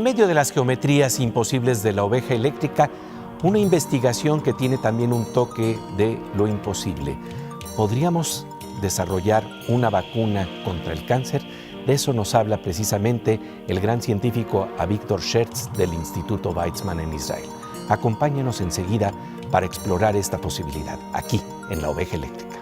medio de las geometrías imposibles de la oveja eléctrica, una investigación que tiene también un toque de lo imposible. ¿Podríamos desarrollar una vacuna contra el cáncer? De eso nos habla precisamente el gran científico Avigdor Schertz del Instituto Weizmann en Israel. Acompáñenos enseguida para explorar esta posibilidad, aquí en la oveja eléctrica.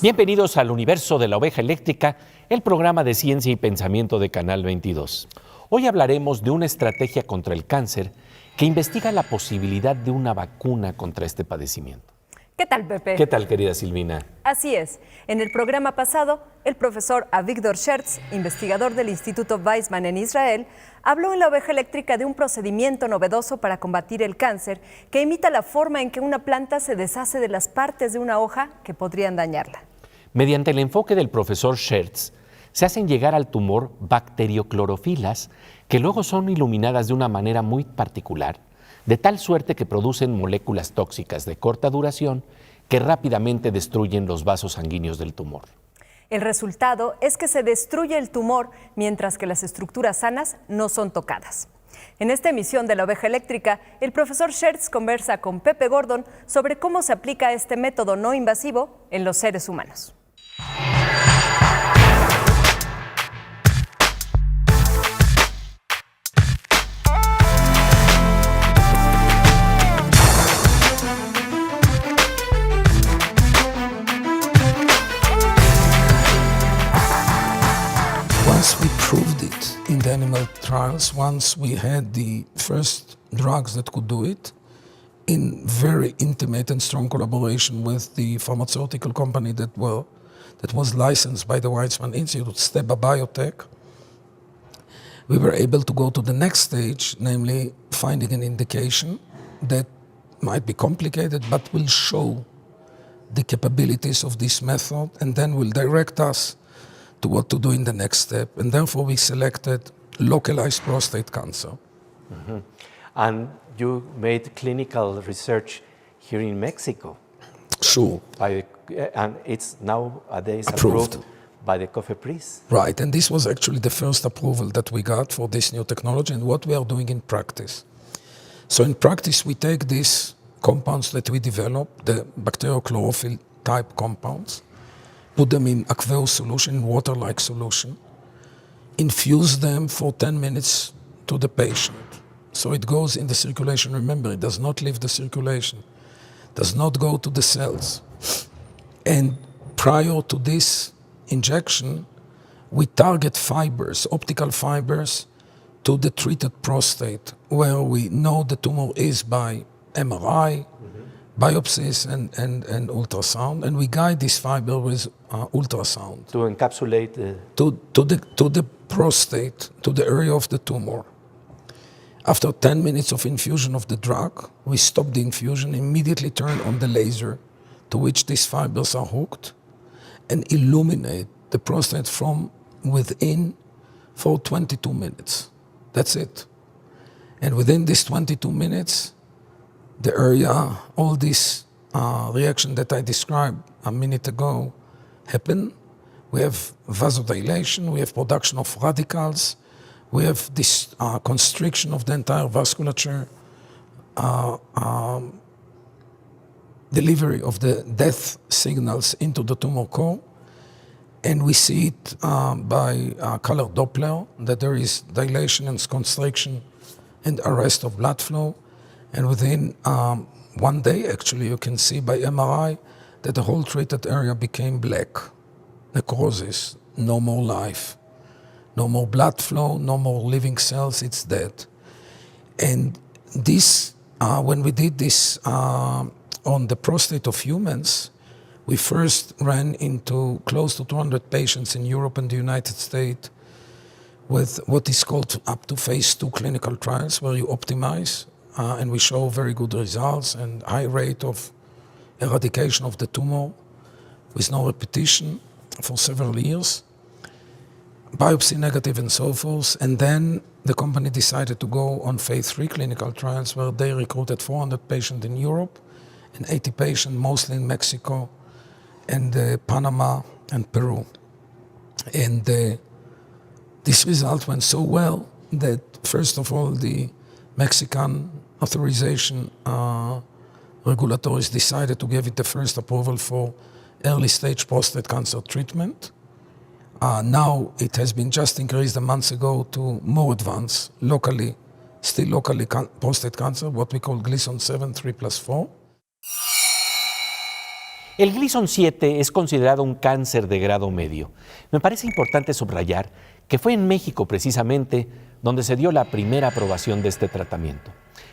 Bienvenidos al universo de la oveja eléctrica, el programa de ciencia y pensamiento de Canal 22. Hoy hablaremos de una estrategia contra el cáncer que investiga la posibilidad de una vacuna contra este padecimiento. ¿Qué tal, Pepe? ¿Qué tal, querida Silvina? Así es. En el programa pasado, el profesor Avigdor Schertz, investigador del Instituto Weizmann en Israel, habló en la oveja eléctrica de un procedimiento novedoso para combatir el cáncer que imita la forma en que una planta se deshace de las partes de una hoja que podrían dañarla. Mediante el enfoque del profesor Schertz, se hacen llegar al tumor bacterioclorofilas que luego son iluminadas de una manera muy particular, de tal suerte que producen moléculas tóxicas de corta duración que rápidamente destruyen los vasos sanguíneos del tumor. El resultado es que se destruye el tumor mientras que las estructuras sanas no son tocadas. En esta emisión de la oveja eléctrica, el profesor Schertz conversa con Pepe Gordon sobre cómo se aplica este método no invasivo en los seres humanos. Once we proved it in the animal trials, once we had the first drugs that could do it, in very intimate and strong collaboration with the pharmaceutical company that was licensed by the Weizmann Institute, Steba Biotech, we were able to go to the next stage, namely finding an indication that might be complicated but will show the capabilities of this method and then will direct us to what to do in the next step. And therefore we selected localized prostate cancer. Mm-hmm. And you made clinical research here in Mexico. Sure. And it's nowadays approved by the COFEPRIS. Right, and this was actually the first approval that we got for this new technology and what we are doing in practice. So in practice, we take these compounds that we develop, the bacteriochlorophyll type compounds, put them in aqueous solution, water-like solution, infuse them for 10 minutes to the patient. So it goes in the circulation. Remember, it does not leave the circulation, does not go to the cells. And prior to this injection, we target fibers, optical fibers, to the treated prostate, where we know the tumor is by MRI, biopsies, and ultrasound, and we guide this fiber with ultrasound. To encapsulate to the prostate, to the area of the tumor. After 10 minutes of infusion of the drug, we stop the infusion, immediately turn on the laser to which these fibers are hooked, and illuminate the prostate from within for 22 minutes. That's it. And within these 22 minutes, the area, all this reaction that I described a minute ago happen. We have vasodilation, we have production of radicals, we have this constriction of the entire vasculature, delivery of the death signals into the tumor core, and we see it by color Doppler, that there is dilation and constriction and arrest of blood flow. And within 1 day, actually, you can see by MRI that the whole treated area became black, necrosis, no more life, no more blood flow, no more living cells, it's dead. And this, when we did this on the prostate of humans, we first ran into close to 200 patients in Europe and the United States with what is called up to phase 2 clinical trials, where you optimize and we show very good results and high rate of eradication of the tumor with no repetition for several years, biopsy negative and so forth. And then the company decided to go on phase 3 clinical trials where they recruited 400 patients in Europe and 80 patients mostly in Mexico and Panama and Peru. And this result went so well that, first of all, the Mexican authorization regulators decided to give it the first approval for early-stage prostate cancer treatment. Now it has been just increased a month ago to more advanced, still locally prostate cancer, what we call Gleason 7, 3+4. El Gleason 7 es considerado un cáncer de grado medio. Me parece importante subrayar que fue en México precisamente donde se dio la primera aprobación de este tratamiento.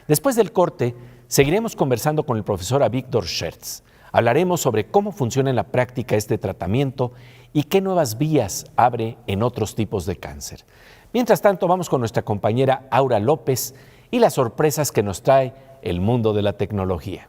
Después del corte, seguiremos conversando con el profesor Víctor Schertz. Hablaremos sobre cómo funciona en la práctica este tratamiento y qué nuevas vías abre en otros tipos de cáncer. Mientras tanto, vamos con nuestra compañera Aura López y las sorpresas que nos trae el mundo de la tecnología.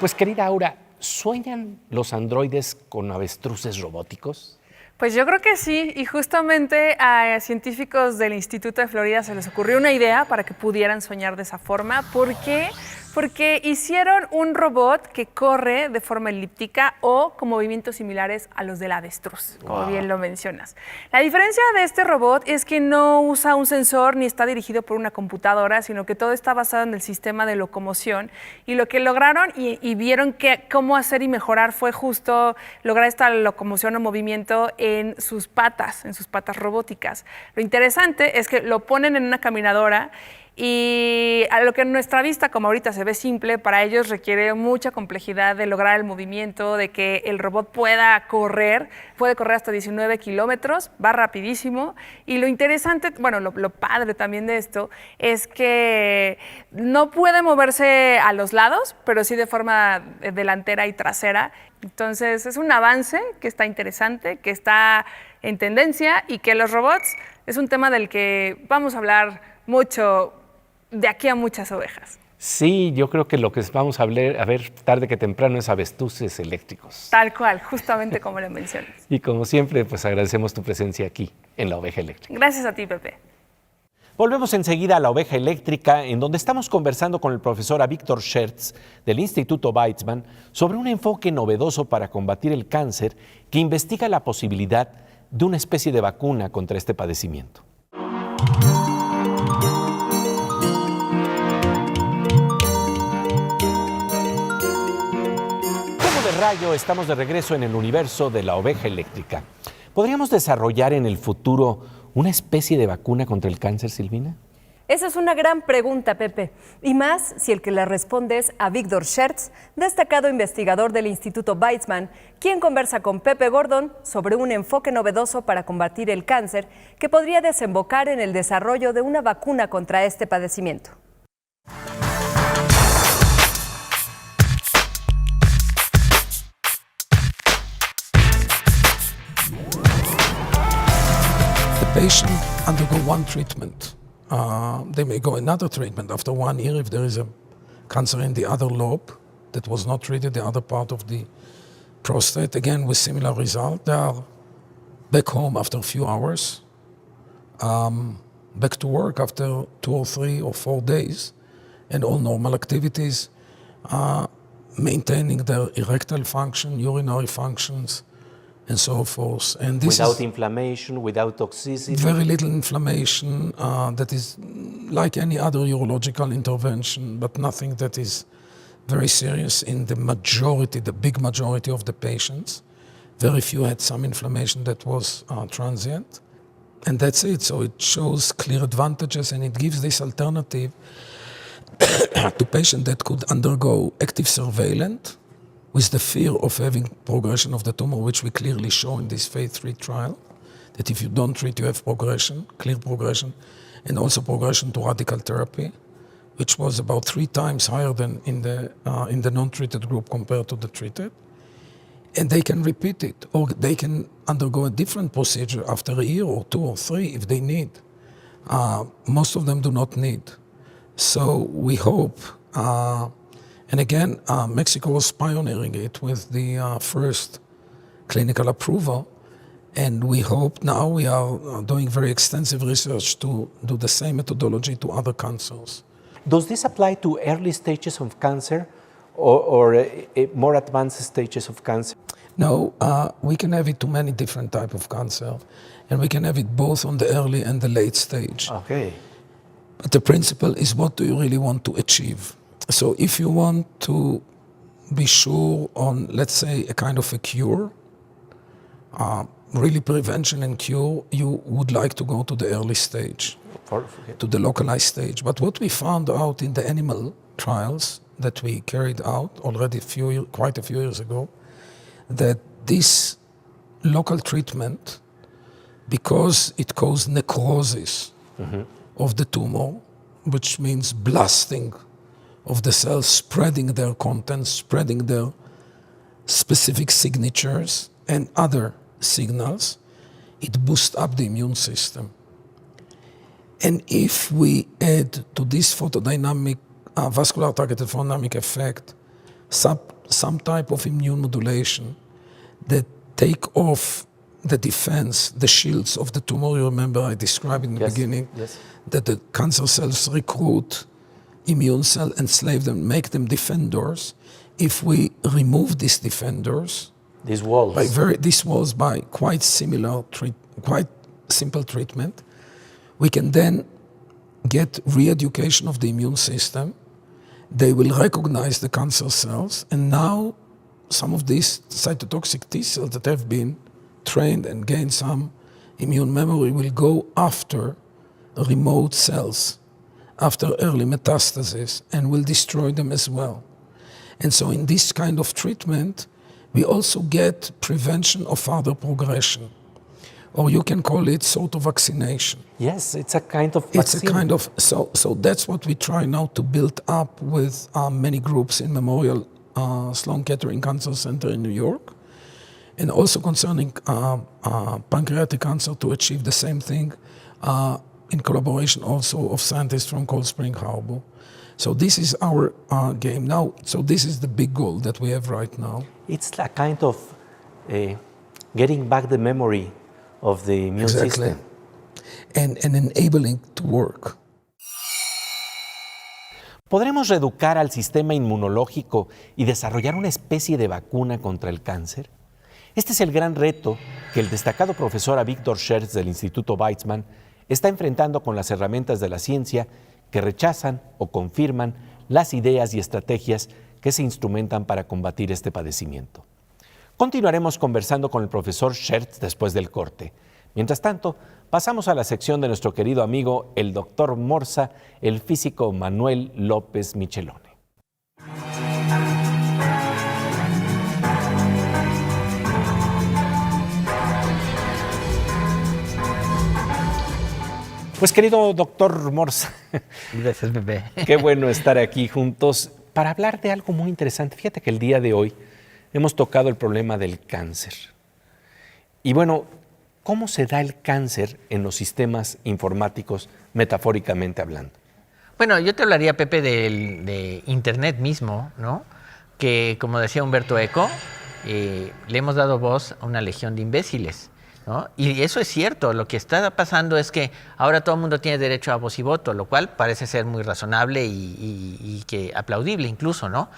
Pues querida Aura, ¿sueñan los androides con avestruces robóticos? Pues yo creo que sí, y justamente a científicos del Instituto de Florida se les ocurrió una idea para que pudieran soñar de esa forma. ¿Por qué? Porque hicieron un robot que corre de forma elíptica o con movimientos similares a los del avestruz, como bien lo mencionas. La diferencia de este robot es que no usa un sensor ni está dirigido por una computadora, sino que todo está basado en el sistema de locomoción. Y lo que lograron y vieron que cómo hacer y mejorar fue justo lograr esta locomoción o movimiento en sus patas robóticas. Lo interesante es que lo ponen en una caminadora y a lo que en nuestra vista, como ahorita se ve simple, para ellos requiere mucha complejidad de lograr el movimiento, de que el robot puede correr hasta 19 kilómetros, va rapidísimo. Y lo interesante, bueno, lo padre también de esto es que no puede moverse a los lados, pero sí de forma delantera y trasera. Entonces es un avance que está interesante, que está en tendencia y que los robots es un tema del que vamos a hablar mucho de aquí a muchas ovejas. Sí, yo creo que lo que vamos a ver tarde que temprano es avestruces eléctricos. Tal cual, justamente como lo mencionas. Y como siempre, pues agradecemos tu presencia aquí en La Oveja Eléctrica. Gracias a ti, Pepe. Volvemos enseguida a La Oveja Eléctrica, en donde estamos conversando con el profesor Víctor Schertz del Instituto Weizmann sobre un enfoque novedoso para combatir el cáncer que investiga la posibilidad de una especie de vacuna contra este padecimiento. Rayo, estamos de regreso en el universo de La Oveja Eléctrica. ¿Podríamos desarrollar en el futuro una especie de vacuna contra el cáncer, Silvina? Esa es una gran pregunta, Pepe. Y más si el que la responde es Víctor Schertz, destacado investigador del Instituto Weizmann, quien conversa con Pepe Gordon sobre un enfoque novedoso para combatir el cáncer que podría desembocar en el desarrollo de una vacuna contra este padecimiento. Patient undergo one treatment. They may go another treatment after 1 year if there is a cancer in the other lobe that was not treated, the other part of the prostate, again with similar result. They are back home after a few hours, back to work after 2 or 3 or 4 days, and all normal activities, maintaining their erectile function, urinary functions, and so forth. And this without inflammation, without toxicity? Very little inflammation, that is like any other urological intervention, but nothing that is very serious in the majority, the big majority of the patients. Very few had some inflammation that was transient. And that's it. So it shows clear advantages, and it gives this alternative to patients that could undergo active surveillance with the fear of having progression of the tumor, which we clearly show in this phase 3 trial, that if you don't treat, you have progression, clear progression, and also progression to radical therapy, which was about 3 times higher than in the non-treated group compared to the treated. And they can repeat it, or they can undergo a different procedure after a year or 2 or 3 if they need. Most of them do not need. So we hope, and again, Mexico was pioneering it with the first clinical approval. And we hope now we are doing very extensive research to do the same methodology to other cancers. Does this apply to early stages of cancer or more advanced stages of cancer? No, we can have it to many different types of cancer, and we can have it both on the early and the late stage. Okay. But the principle is, what do you really want to achieve? So if you want to be sure on, let's say, a kind of a cure, really prevention and cure, you would like to go to the early stage, to the localized stage. But what we found out in the animal trials that we carried out already quite a few years ago, that this local treatment, because it caused necrosis of the tumor, which means blasting of the cells, spreading their contents, spreading their specific signatures and other signals, it boosts up the immune system. And if we add to this photodynamic, vascular targeted photodynamic effect, some type of immune modulation that take off the defense, the shields of the tumor. You remember I described in the beginning that the cancer cells recruit immune cells, enslave them, make them defenders. If we remove these defenders, these walls by quite simple treatment, we can then get re-education of the immune system. They will recognize the cancer cells, and now some of these cytotoxic T cells that have been trained and gained some immune memory will go after remote cells, after early metastasis, and will destroy them as well. And so in this kind of treatment, we also get prevention of further progression. Or you can call it sort of vaccination. Yes, it's a kind of vaccine. It's a kind of, so that's what we try now to build up with many groups in Memorial Sloan Kettering Cancer Center in New York, and also concerning pancreatic cancer to achieve the same thing in collaboration also of scientists from Cold Spring Harbor. So this is our game now. So this is the big goal that we have right now. It's a kind of getting back the memory of the immune system. And enabling to work. ¿Podremos reeducar al sistema inmunológico y desarrollar una especie de vacuna contra el cáncer? Este es el gran reto que el destacado profesor Víctor Schertz del Instituto Weizmann está enfrentando con las herramientas de la ciencia que rechazan o confirman las ideas y estrategias que se instrumentan para combatir este padecimiento. Continuaremos conversando con el profesor Schertz después del corte. Mientras tanto, pasamos a la sección de nuestro querido amigo, el doctor Morsa, el físico Manuel López Michelone. Pues querido doctor Morsa, gracias, Pepe. Qué bueno estar aquí juntos para hablar de algo muy interesante. Fíjate que el día de hoy hemos tocado el problema del cáncer. Y bueno, ¿cómo se da el cáncer en los sistemas informáticos, metafóricamente hablando? Bueno, yo te hablaría, Pepe, de Internet mismo, ¿no? Que, como decía Humberto Eco, le hemos dado voz a una legión de imbéciles, ¿no? Y eso es cierto. Lo que está pasando es que ahora todo el mundo tiene derecho a voz y voto, lo cual parece ser muy razonable y que aplaudible incluso, ¿no?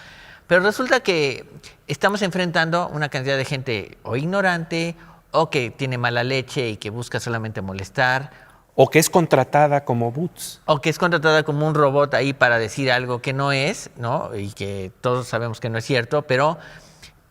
Pero resulta que estamos enfrentando una cantidad de gente o ignorante, o que tiene mala leche y que busca solamente molestar. O que es contratada como bots. O que es contratada como un robot ahí para decir algo que no es, ¿no? Y que todos sabemos que no es cierto, pero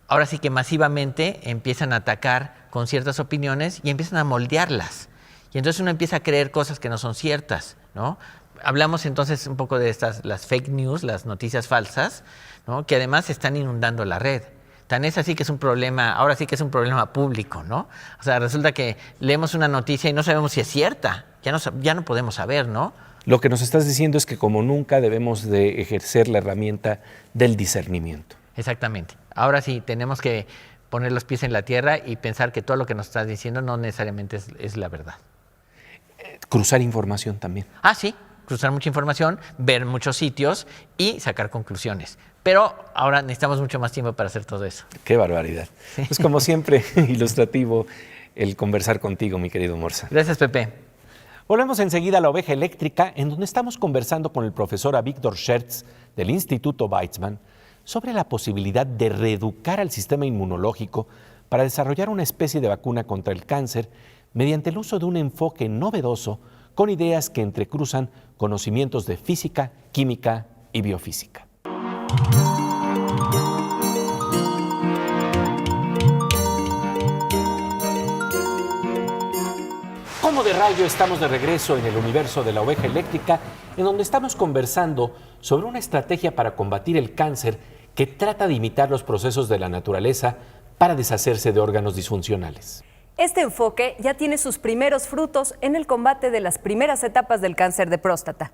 ahora sí que masivamente empiezan a atacar con ciertas opiniones y empiezan a moldearlas. Y entonces uno empieza a creer cosas que no son ciertas, ¿no? Hablamos entonces un poco de las fake news, las noticias falsas, ¿no? Que además están inundando la red. Tan es así que es un problema, ahora sí que es un problema público, ¿no? O sea, resulta que leemos una noticia y no sabemos si es cierta, ya no podemos saber, ¿no? Lo que nos estás diciendo es que como nunca debemos de ejercer la herramienta del discernimiento. Exactamente. Ahora sí, tenemos que poner los pies en la tierra y pensar que todo lo que nos estás diciendo no necesariamente es la verdad. Cruzar información también. Ah, sí, cruzar mucha información, ver muchos sitios y sacar conclusiones. Pero ahora necesitamos mucho más tiempo para hacer todo eso. ¡Qué barbaridad! Sí. Pues como siempre, ilustrativo el conversar contigo, mi querido Morsa. Gracias, Pepe. Volvemos enseguida a la oveja eléctrica, en donde estamos conversando con el profesor Avigdor Schertz del Instituto Weizmann sobre la posibilidad de reeducar al sistema inmunológico para desarrollar una especie de vacuna contra el cáncer mediante el uso de un enfoque novedoso con ideas que entrecruzan conocimientos de física, química y biofísica. Como de rayo, estamos de regreso en el universo de la oveja eléctrica, en donde estamos conversando sobre una estrategia para combatir el cáncer que trata de imitar los procesos de la naturaleza para deshacerse de órganos disfuncionales. Este enfoque ya tiene sus primeros frutos en el combate de las primeras etapas del cáncer de próstata.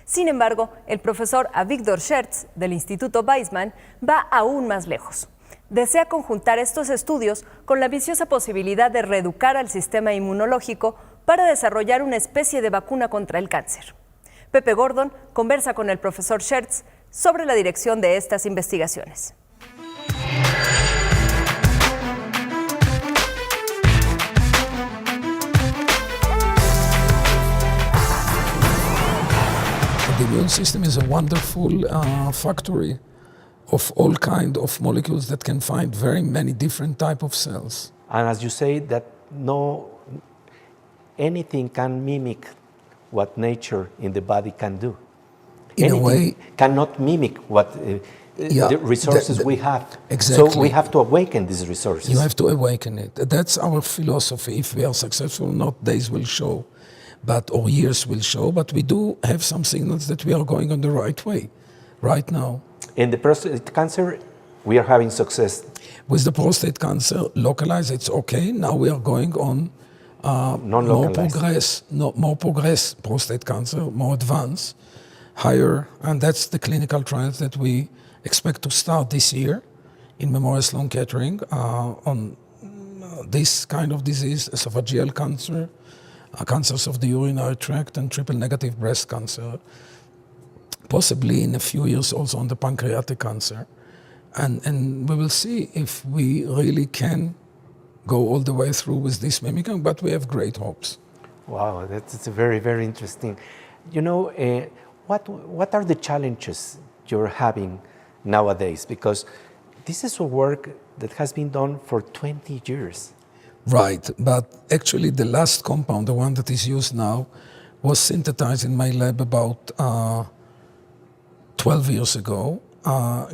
Sin embargo, el profesor Avigdor Schertz del Instituto Weizmann va aún más lejos. Desea conjuntar estos estudios con la ambiciosa posibilidad de reeducar al sistema inmunológico para desarrollar una especie de vacuna contra el cáncer. Pepe Gordon conversa con el profesor Schertz sobre la dirección de estas investigaciones. The immune system is a wonderful factory of all kinds of molecules that can find very many different types of cells. And as you say, that anything can mimic what nature in the body can do. In a way, cannot mimic what the resources we have. Exactly. So we have to awaken these resources. You have to awaken it. That's our philosophy. If we are successful or not, days will show, or years will show. But we do have some signals that we are going on the right way right now. In the prostate cancer, we are having success. With the prostate cancer, localized, it's okay. Now we are going on more progress prostate cancer, more advanced, higher, and that's the clinical trials that we expect to start this year in Memorial Sloan Kettering on this kind of disease, esophageal cancer, cancers of the urinary tract, and triple-negative breast cancer, possibly in a few years also on the pancreatic cancer. And we will see if we really can go all the way through with this mimicking, but we have great hopes. Wow, that's very, very interesting. You know, what are the challenges you're having nowadays? Because this is a work that has been done for 20 years. Right, but actually the last compound, the one that is used now, was synthesized in my lab about 12 years ago.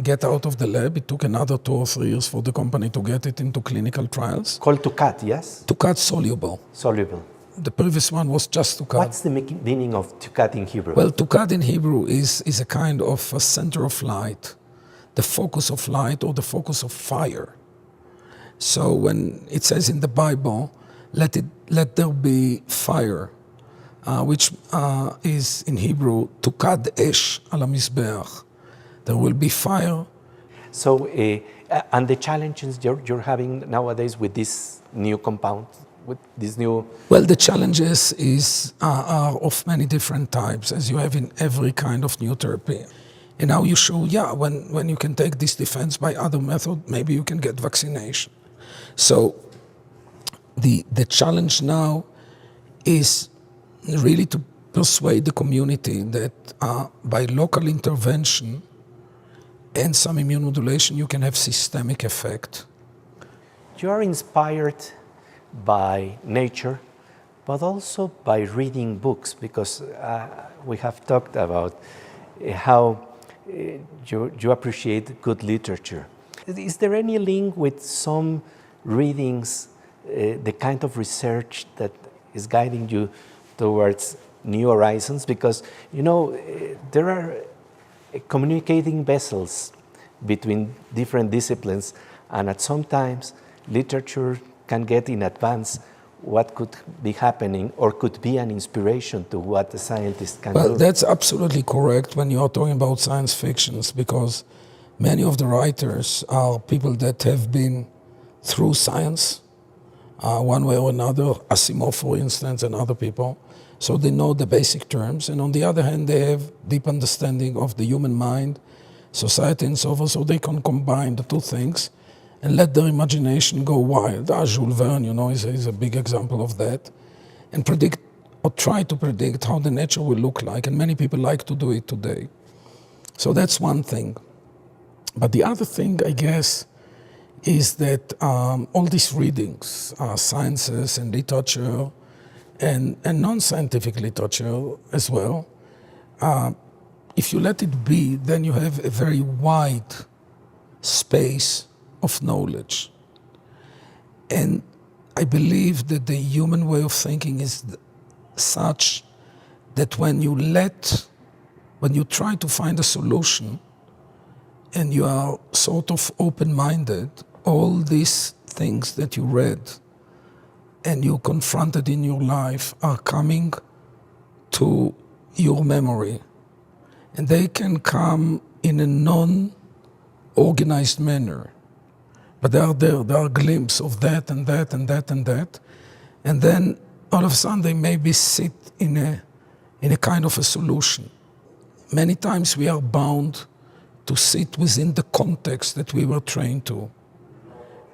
Get out of the lab. It took another 2 or 3 years for the company to get it into clinical trials. Called Tucat, yes? Tucat soluble. Soluble. The previous one was just Tucat. What's the meaning of Tucat in Hebrew? Well, Tucat in Hebrew is a kind of a center of light, the focus of light or the focus of fire. So when it says in the Bible, let there be fire, which is in Hebrew, Tukad esh al hamizbeach. There will be fire. So, and the challenges you're having nowadays with this new compound, with this new... Well, the challenges are of many different types, as you have in every kind of new therapy. And now you show, when you can take this defense by other method, maybe you can get vaccination. So the challenge now is really to persuade the community that by local intervention and some immunomodulation, you can have systemic effect. You are inspired by nature, but also by reading books, because we have talked about how you appreciate good literature. Is there any link with some readings, the kind of research that is guiding you towards new horizons? Because, you know, there are communicating vessels between different disciplines, and at some times literature can get in advance what could be happening or could be an inspiration to what the scientist can do. Well, that's absolutely correct when you are talking about science fictions, because many of the writers are people that have been through science, one way or another, Asimov, for instance, and other people. So they know the basic terms. And on the other hand, they have deep understanding of the human mind, society, and so forth, so they can combine the two things and let their imagination go wild. Jules Verne, is a big example of that. And predict, or try to predict, how the nature will look like. And many people like to do it today. So that's one thing. But the other thing, I guess, is that all these readings, sciences and literature, and non-scientific literature as well, if you let it be, then you have a very wide space of knowledge. And I believe that the human way of thinking is such that when you try to find a solution and you are sort of open-minded, all these things that you read and you confronted in your life are coming to your memory. And they can come in a non-organized manner. But they are there are glimpses of that and that and that and that. And then all of a sudden they maybe sit in a kind of a solution. Many times we are bound to sit within the context that we were trained to.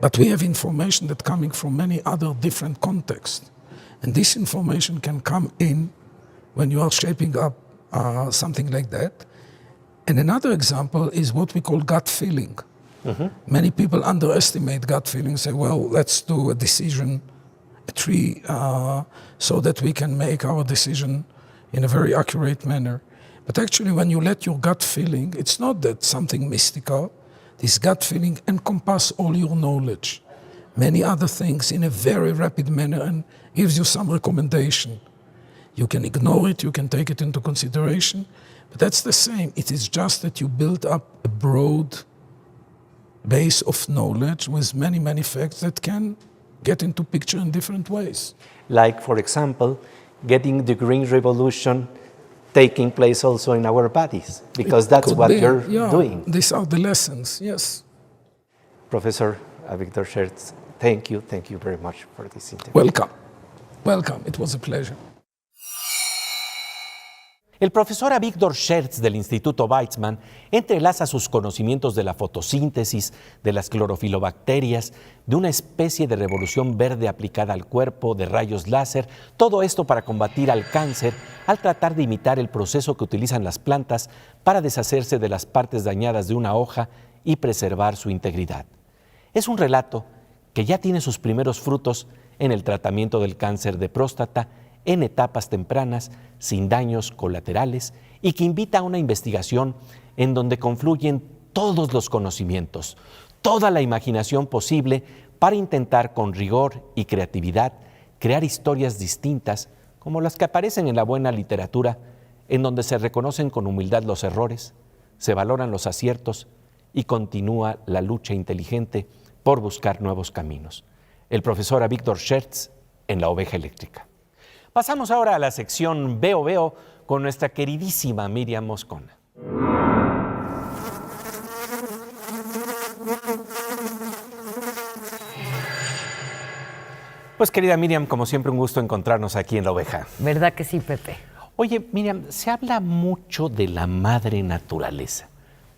But we have information that's coming from many other different contexts. And this information can come in when you are shaping up something like that. And another example is what we call gut feeling. Mm-hmm. Many people underestimate gut feeling, say, well, let's do a decision tree so that we can make our decision in a very accurate manner. But actually, when you let your gut feeling, it's not that something mystical. This gut feeling encompasses all your knowledge, many other things in a very rapid manner, and gives you some recommendation. You can ignore it, you can take it into consideration, but that's the same. It is just that you build up a broad base of knowledge with many, many facts that can get into picture in different ways. Like, for example, getting the Green Revolution taking place also in our bodies, because that's what you're doing. These are the lessons, yes. Professor Avigdor Schertz, thank you very much for this interview. Welcome, it was a pleasure. El profesor Avigdor Schertz del Instituto Weizmann entrelaza sus conocimientos de la fotosíntesis, de las clorofilobacterias, de una especie de revolución verde aplicada al cuerpo, de rayos láser, todo esto para combatir al cáncer al tratar de imitar el proceso que utilizan las plantas para deshacerse de las partes dañadas de una hoja y preservar su integridad. Es un relato que ya tiene sus primeros frutos en el tratamiento del cáncer de próstata en etapas tempranas, sin daños colaterales, y que invita a una investigación en donde confluyen todos los conocimientos, toda la imaginación posible para intentar con rigor y creatividad crear historias distintas como las que aparecen en la buena literatura, en donde se reconocen con humildad los errores, se valoran los aciertos y continúa la lucha inteligente por buscar nuevos caminos. El profesor Avigdor Schertz en La Oveja Eléctrica. Pasamos ahora a la sección Veo Veo con nuestra queridísima Miriam Moscona. Pues querida Miriam, como siempre un gusto encontrarnos aquí en La Oveja. ¿Verdad que sí, Pepe? Oye, Miriam, se habla mucho de la madre naturaleza.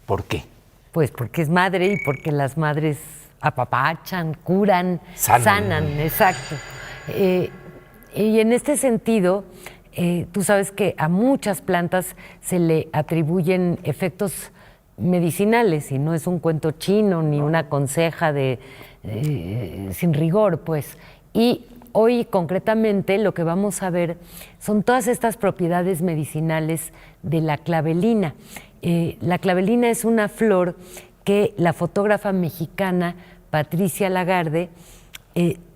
¿Por qué? Pues porque es madre y porque las madres apapachan, curan, sanan, exacto. Y en este sentido, tú sabes que a muchas plantas se le atribuyen efectos medicinales, y no es un cuento chino ni una conseja sin rigor, pues. Y hoy concretamente lo que vamos a ver son todas estas propiedades medicinales de la clavelina. La clavelina es una flor que la fotógrafa mexicana Patricia Lagarde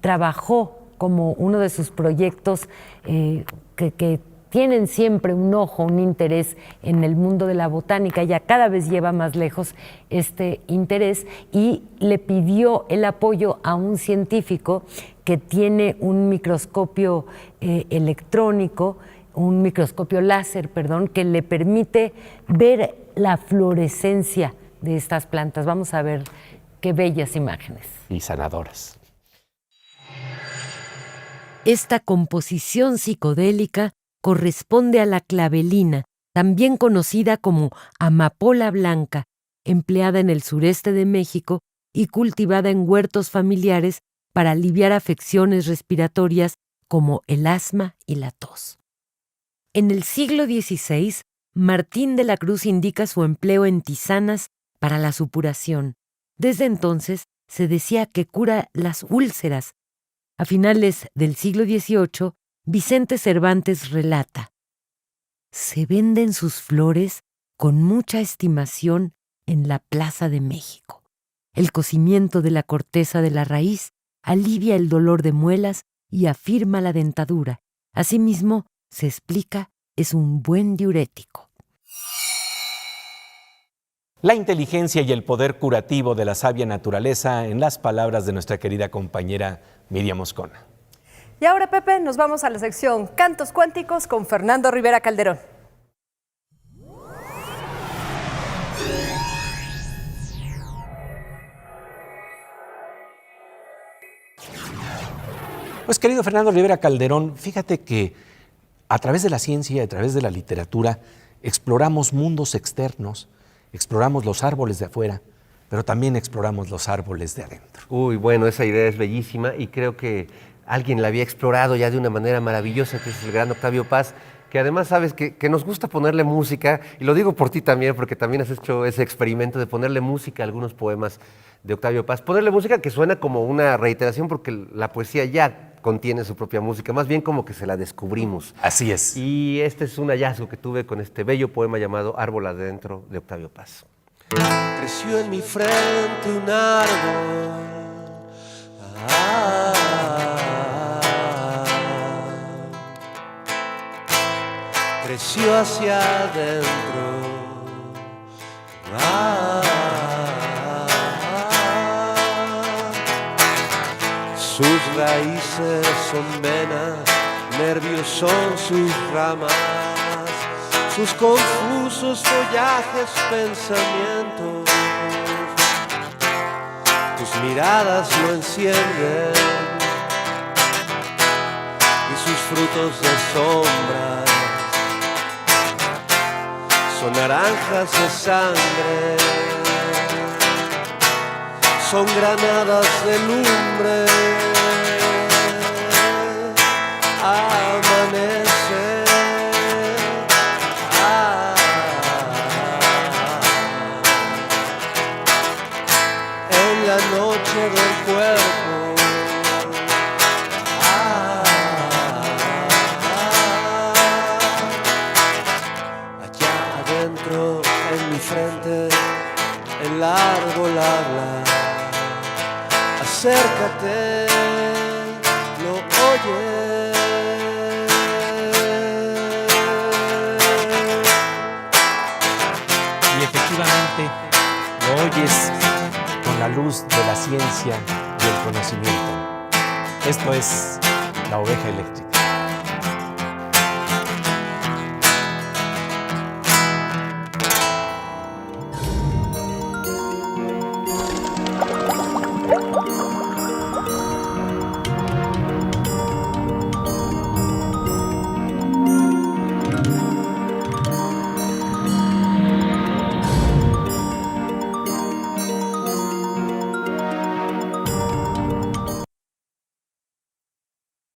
trabajó como uno de sus proyectos que tienen siempre un ojo, un interés en el mundo de la botánica. Ella cada vez lleva más lejos este interés y le pidió el apoyo a un científico que tiene un microscopio electrónico, un microscopio láser, perdón, que le permite ver la fluorescencia de estas plantas. Vamos a ver qué bellas imágenes. Y sanadoras. Esta composición psicodélica corresponde a la clavelina, también conocida como amapola blanca, empleada en el sureste de México y cultivada en huertos familiares para aliviar afecciones respiratorias como el asma y la tos. En el siglo XVI, Martín de la Cruz indica su empleo en tisanas para la supuración. Desde entonces se decía que cura las úlceras. A finales del siglo XVIII, Vicente Cervantes relata: se venden sus flores con mucha estimación en la Plaza de México. El cocimiento de la corteza de la raíz alivia el dolor de muelas y afirma la dentadura. Asimismo, se explica, es un buen diurético. La inteligencia y el poder curativo de la sabia naturaleza en las palabras de nuestra querida compañera Miriam Moscona. Y ahora, Pepe, nos vamos a la sección Cantos Cuánticos con Fernando Rivera Calderón. Pues querido Fernando Rivera Calderón, fíjate que a través de la ciencia y a través de la literatura exploramos mundos externos, exploramos los árboles de afuera, pero también exploramos los árboles de adentro. Uy, bueno, esa idea es bellísima y creo que alguien la había explorado ya de una manera maravillosa, que es el gran Octavio Paz, que además sabes que nos gusta ponerle música, y lo digo por ti también, porque también has hecho ese experimento de ponerle música a algunos poemas de Octavio Paz. Ponerle música que suena como una reiteración, porque la poesía ya contiene su propia música, más bien como que se la descubrimos. Así es. Y este es un hallazgo que tuve con este bello poema llamado Árbol Adentro de Octavio Paz. Creció en mi frente un árbol, creció hacia adentro, sus raíces son venas, nervios son sus ramas, sus confusos follajes, pensamientos, tus miradas lo encienden y sus frutos de sombra son naranjas de sangre, son granadas de lumbre, amanece. En la noche del cuerpo, allá adentro en mi frente, el árbol habla, acércate, lo oyes. Y efectivamente lo oyes con la luz de la ciencia y el conocimiento. Esto es la oveja eléctrica.